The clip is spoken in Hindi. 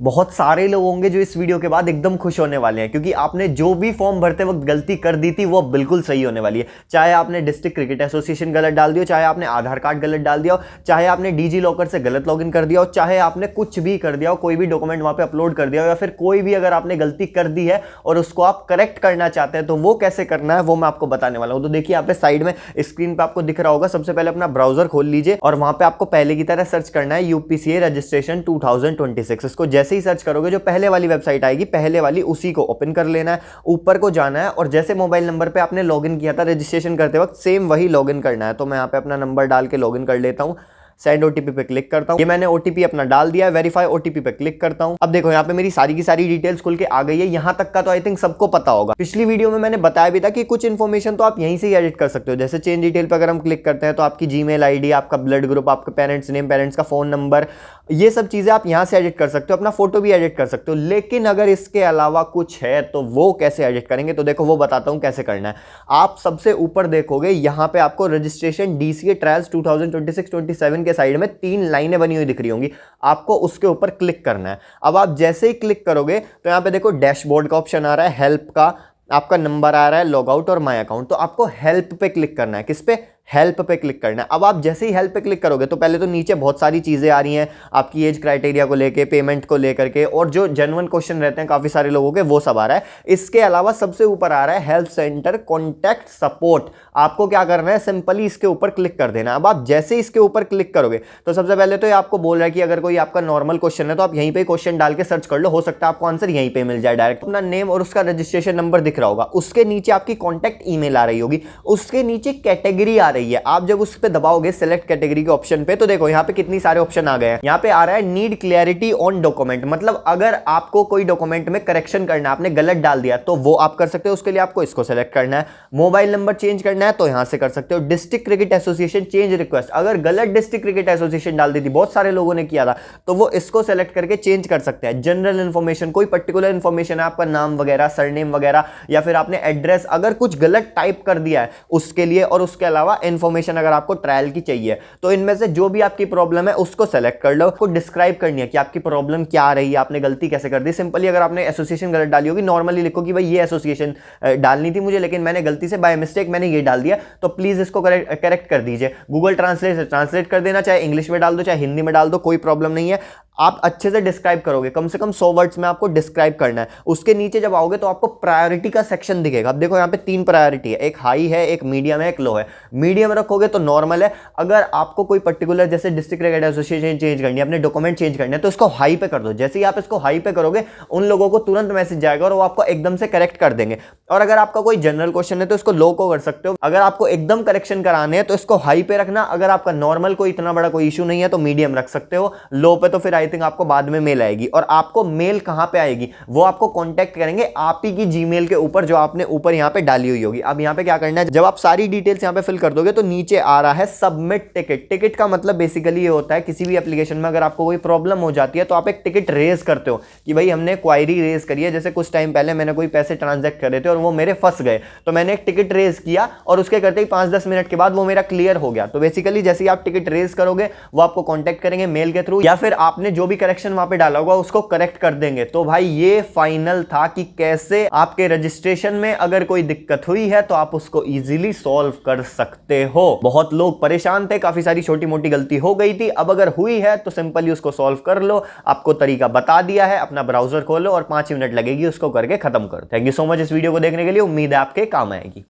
बहुत सारे लोग होंगे जो इस वीडियो के बाद एकदम खुश होने वाले हैं, क्योंकि आपने जो भी फॉर्म भरते वक्त गलती कर दी थी वो बिल्कुल सही होने वाली है। चाहे आपने डिस्ट्रिक्ट क्रिकेट एसोसिएशन गलत डाल दिया, चाहे आपने आधार कार्ड गलत डाल दिया, चाहे आपने डीजी लॉकर से गलत लॉगिन कर दिया, चाहे आपने कुछ भी कर दिया हो, कोई भी डॉक्यूमेंट वहां पे अपलोड कर दिया हो, या फिर कोई भी अगर आपने गलती कर दी है और उसको आप करेक्ट करना चाहते हैं तो वो कैसे करना है वो मैं आपको बताने वाला हूं। तो देखिए यहाँ पे साइड में स्क्रीन पे आपको दिख रहा होगा, सबसे पहले अपना ब्राउजर खोल लीजिए और वहां पे आपको पहले की तरह सर्च करना है यूपीसीए रजिस्ट्रेशन 2026। इसको जैसे ही सर्च करोगे जो पहले वाली वेबसाइट आएगी, पहले वाली उसी को ओपन कर लेना है, ऊपर को जाना है और जैसे मोबाइल नंबर पे आपने लॉगिन किया था रजिस्ट्रेशन करते वक्त सेम वही लॉगिन करना है। तो मैं यहाँ पे अपना नंबर डाल के लॉगिन कर लेता हूँ, सेंड ओटीपी पे क्लिक करता हूं। ये मैंने ओटीपी अपना डाल दिया है, वेरीफाई ओटीपी पे क्लिक करता हूं। अब देखो यहाँ पे मेरी सारी की सारी डिटेल्स खुल के आ गई है। यहां तक का तो आई थिंक सबको पता होगा, पिछली वीडियो में मैंने बताया भी था कि कुछ इन्फॉर्मेशन तो आप यहीं से ही एडिट कर सकते हो। जैसे चेंज डिटेल पर अगर हम क्लिक करते हैं तो आपकी जीमेल आईडी, आपका ब्लड ग्रुप, आपका पेरेंट्स नेम, पेरेंट्स का फोन नंबर, ये सब चीजें आप यहां से एडिट कर सकते हो। अपना फोटो भी एडिट कर सकते हो। लेकिन अगर इसके अलावा कुछ है तो वो कैसे एडिट करेंगे, तो देखो वो बताता हूं कैसे करना है। आप सबसे ऊपर देखोगे यहां पे आपको रजिस्ट्रेशन डीसीए ट्रायल्स 2026-27 के साइड में 3 लाइनें बनी हुई दिख रही होंगी, आपको उसके ऊपर क्लिक करना है। अब आप जैसे ही क्लिक करोगे तो यहां पे देखो डैशबोर्ड का ऑप्शन आ रहा है, हेल्प का आपका नंबर आ रहा है, लॉग आउट और माय अकाउंट। तो आपको हेल्प पे क्लिक करना है। किस पे? हेल्प पे क्लिक करना है। अब आप जैसे ही हेल्प पे क्लिक करोगे तो पहले तो नीचे बहुत सारी चीजें आ रही हैं आपकी एज क्राइटेरिया को लेके, पेमेंट को लेकर के, और जो जेन्युइन क्वेश्चन रहते हैं काफी सारे लोगों के वो सब आ रहा है। इसके अलावा सबसे ऊपर आ रहा है हेल्प सेंटर कॉन्टैक्ट सपोर्ट। आपको क्या करना है, सिंपली इसके ऊपर क्लिक कर देना। अब आप जैसे इसके ऊपर क्लिक करोगे तो सबसे पहले तो ये आपको बोल रहा है कि अगर कोई आपका नॉर्मल क्वेश्चन है तो आप यहीं पे क्वेश्चन डाल के सर्च कर लो, हो सकता है आपको आंसर यहीं पे मिल जाए डायरेक्ट। अपना नेम और उसका रजिस्ट्रेशन नंबर दिख रहा होगा, उसके नीचे आपकी कॉन्टैक्ट ईमेल आ रही होगी, उसके नीचे कैटेगरी आ रही है। आप जब उस पे दबाओगे सिलेक्ट कैटेगरी के ऑप्शन पे तो देखो यहाँ पे कितनी सारे ऑप्शन आ गए हैं। यहाँ पे आ रहा है नीड क्लैरिटी ऑन डॉक्यूमेंट, मतलब अगर आपको कोई डॉक्यूमेंट में करेक्शन करना है, आपने गलत डाल दिया तो वो आप कर सकते हो, उसके लिए आपको इसको सेलेक्ट करना है। मोबाइल नंबर चेंज करना है तो यहां से कर सकते हो। District cricket association change request, अगर गलत डिस्ट्रिक्ट क्रिकेट एसोसिएशन डाल दी थी, बहुत सारे लोगों ने किया था, तो वो इसको सेलेक्ट करके चेंज कर सकते हैं। जनरल इंफॉर्मेशन, कोई पर्टिकुलर इंफॉर्मेशन है, आपका नाम वगैरह, सरनेम वगैरह, या फिर आपने एड्रेस अगर कुछ गलत टाइप कर दिया है उसके लिए, और उसके अलावा इंफॉर्मेशन अगर आपको ट्रायल की चाहिए तो इनमें से जो भी आपकी प्रॉब्लम है उसको सेलेक्ट कर लो। आपको डिस्क्राइब करनी है कि आपकी प्रॉब्लम क्या आ रही है, आपने गलती कैसे कर दी। सिंपली अगर आपने एसोसिएशन गलत डाली होगी, नॉर्मली लिखो कि भाई ये एसोसिएशन डालनी थी मुझे, लेकिन मैंने गलती से बाय मिस्टेक मैंने ये डाल दिया, तो प्लीज इसको करेक्ट कर दीजिए। गूगल ट्रांसलेट से ट्रांसलेट कर देना, चाहे इंग्लिश में डाल दो चाहे हिंदी में डाल दो, कोई प्रॉब्लम नहीं है। आप अच्छे से डिस्क्राइब करोगे, कम से कम 100 वर्ड्स में आपको डिस्क्राइब करना है। उसके नीचे जब आओगे तो आपको प्रायोरिटी का सेक्शन दिखेगा। अब देखो यहाँ पे 3 प्रायोरिटी है, एक हाई है, एक मीडियम है, एक लो है। मीडियम रखोगे तो नॉर्मल है। अगर आपको कोई पर्टिकुलर जैसे डिस्ट्रिक्ट क्रिकेट एसोसिएशन चेंज करनी है, अपने डॉक्यूमेंट चेंज करने हैं, तो इसको हाई पे कर दो। जैसे ही आप इसको हाई पे करोगे उन लोगों को तुरंत मैसेज जाएगा और वो आपको एकदम से करेक्ट कर देंगे। और अगर आपका कोई जनरल क्वेश्चन है तो इसको लो को कर सकते हो। अगर आपको एकदम करेक्शन कराने हैं तो इसको हाई पे रखना। अगर आपका नॉर्मल कोई इतना बड़ा कोई इशू नहीं है तो मीडियम रख सकते हो। लो पे तो फिर आई थिंक आपको बाद में मेल आएगी। और आपको मेल कहां पे आएगी, वो आपको कांटेक्ट करेंगे आप ही की जीमेल के ऊपर, जो आपने ऊपर यहां पे डाली हुई होगी। अब यहां पे क्या करना है, जब आप सारी डिटेल्स यहां पे फिल कर दोगे तो नीचे आ रहा है सबमिट टिकट। टिकट का मतलब बेसिकली ये होता है किसी भी एप्लीकेशन में अगर आपको कोई प्रॉब्लम हो जाती है तो आप एक टिकट रेज करते हो कि भाई हमने क्वायरी रेज करी है। जैसे कुछ टाइम पहले मैंने कोई पैसे ट्रांजैक्ट करे थे और वो मेरे फंस गए, तो मैंने एक टिकट रेज किया और उसके करते ही 5-10 मिनट के बाद वो मेरा क्लियर हो गया। तो बेसिकली जैसे ही आप टिकट रेज करोगे वो आपको कांटेक्ट करेंगे मेल के थ्रू, या फिर आपने जो भी करेक्शन वहां पे डाला होगा उसको करेक्ट कर देंगे। तो भाई ये फाइनल था कि कैसे आपके रजिस्ट्रेशन में अगर कोई दिक्कत हुई है तो आप उसको इजीली सॉल्व कर सकते हो। बहुत लोग परेशान थे, काफी सारी छोटी मोटी गलती हो गई थी। अब अगर हुई है तो सिंपली उसको सॉल्व कर लो। आपको तरीका बता दिया है, अपना ब्राउजर खोलो और 5 मिनट लगेगी उसको करके खत्म करो। थैंक यू सो मच इस वीडियो को देखने के लिए, उम्मीद है आपके काम आएगी।